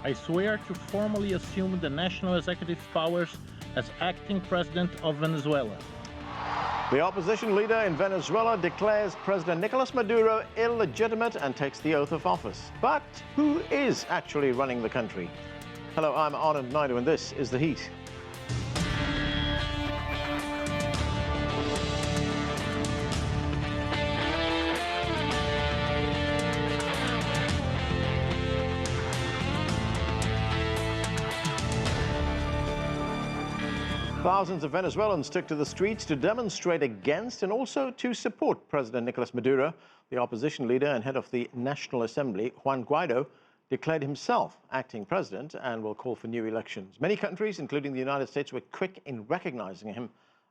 I swear to formally assume the national executive powers as acting president of Venezuela. The opposition leader in Venezuela declares President Nicolas Maduro illegitimate and takes the oath of office. But who is actually running the country? Hello, I'm Anand Naidu, and this is The Heat. Thousands of Venezuelans took to the streets to demonstrate against and also to support President Nicolas Maduro. The opposition leader and head of the National Assembly, Juan Guaido, declared himself acting president and will call for new elections. Many countries, including the United States, were quick in recognizing him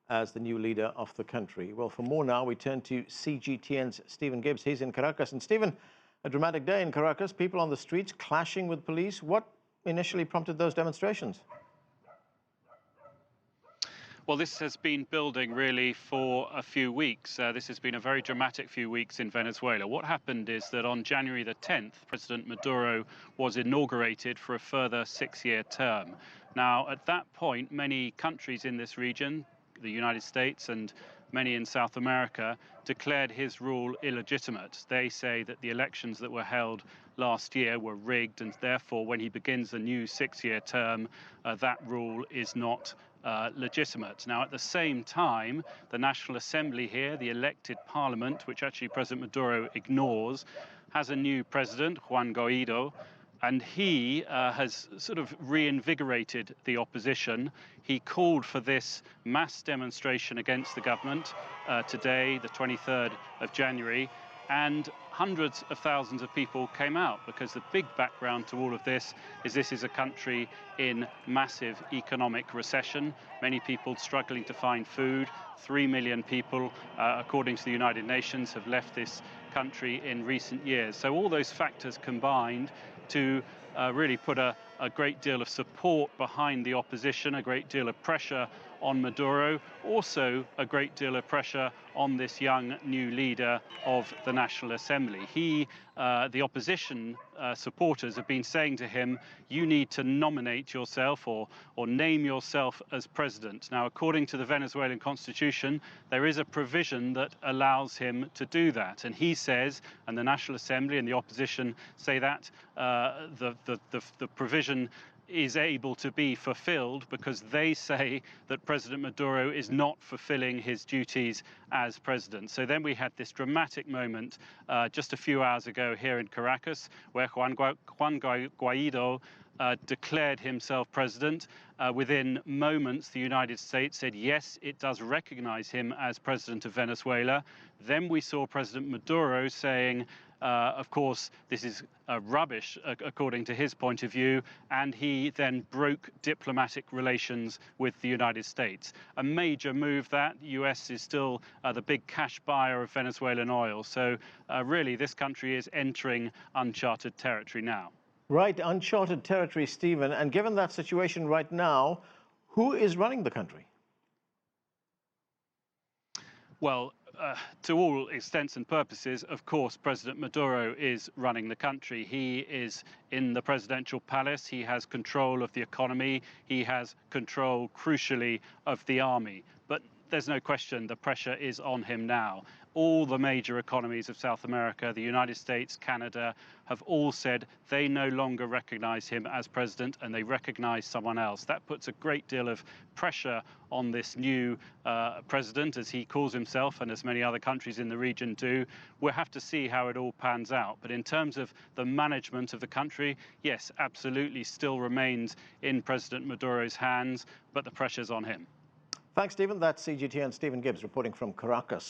as the new leader of the country. Well, for more now, we turn to CGTN's Stephen Gibbs. He's in Caracas. And Stephen, a dramatic day in Caracas, people on the streets clashing with police. What initially prompted those demonstrations? Well, this has been building really for a few weeks. This has been a very dramatic few weeks in Venezuela. What happened is that on January the 10th, President Maduro was inaugurated for a further 6-year term. Now, at that point, many countries in this region, the United States and many in South America, declared his rule illegitimate. They say that the elections that were held last year were rigged, and therefore, when he begins a new 6-year term, that rule is not legitimate. Now, at the same time, the National Assembly here, the elected parliament, which actually President Maduro ignores, has a new president, Juan Guaido, and he has sort of reinvigorated the opposition. He called for this mass demonstration against the government today, the 23rd of January, and hundreds of thousands of people came out because the big background to all of this is a country in massive economic recession. Many people struggling to find food. 3 million people, according to the United Nations, have left this country in recent years. So all those factors combined to really put a great deal of support behind the opposition, a great deal of pressure on Maduro, also a great deal of pressure on this young new leader of the National Assembly. The opposition supporters have been saying to him, you need to nominate yourself or name yourself as president. Now, according to the Venezuelan constitution, there is a provision that allows him to do that. And he says, and the National Assembly and the opposition say that the provision is able to be fulfilled because they say that President Maduro is not fulfilling his duties as president. So then we had this dramatic moment just a few hours ago here in Caracas, where Juan Guaido declared himself president. Within moments, the United States said, yes, it does recognize him as president of Venezuela. Then we saw President Maduro saying, of course, this is rubbish, according to his point of view, and he then broke diplomatic relations with the United States. A major move that. The US is still the big cash buyer of Venezuelan oil. So really, this country is entering uncharted territory now. Right, uncharted territory, Stephen. And given that situation right now, who is running the country? Well, to all extents and purposes, of course, President Maduro is running the country. He is in the presidential palace. He has control of the economy. He has control, crucially, of the army. But there's no question the pressure is on him now. All the major economies of South America, the United States, Canada, have all said they no longer recognize him as president and they recognize someone else. That puts a great deal of pressure on this new president, as he calls himself, and as many other countries in the region do. We'll have to see how it all pans out. But in terms of the management of the country, yes, absolutely still remains in President Maduro's hands, but the pressure's on him. Thanks, Stephen. That's CGTN Stephen Gibbs reporting from Caracas.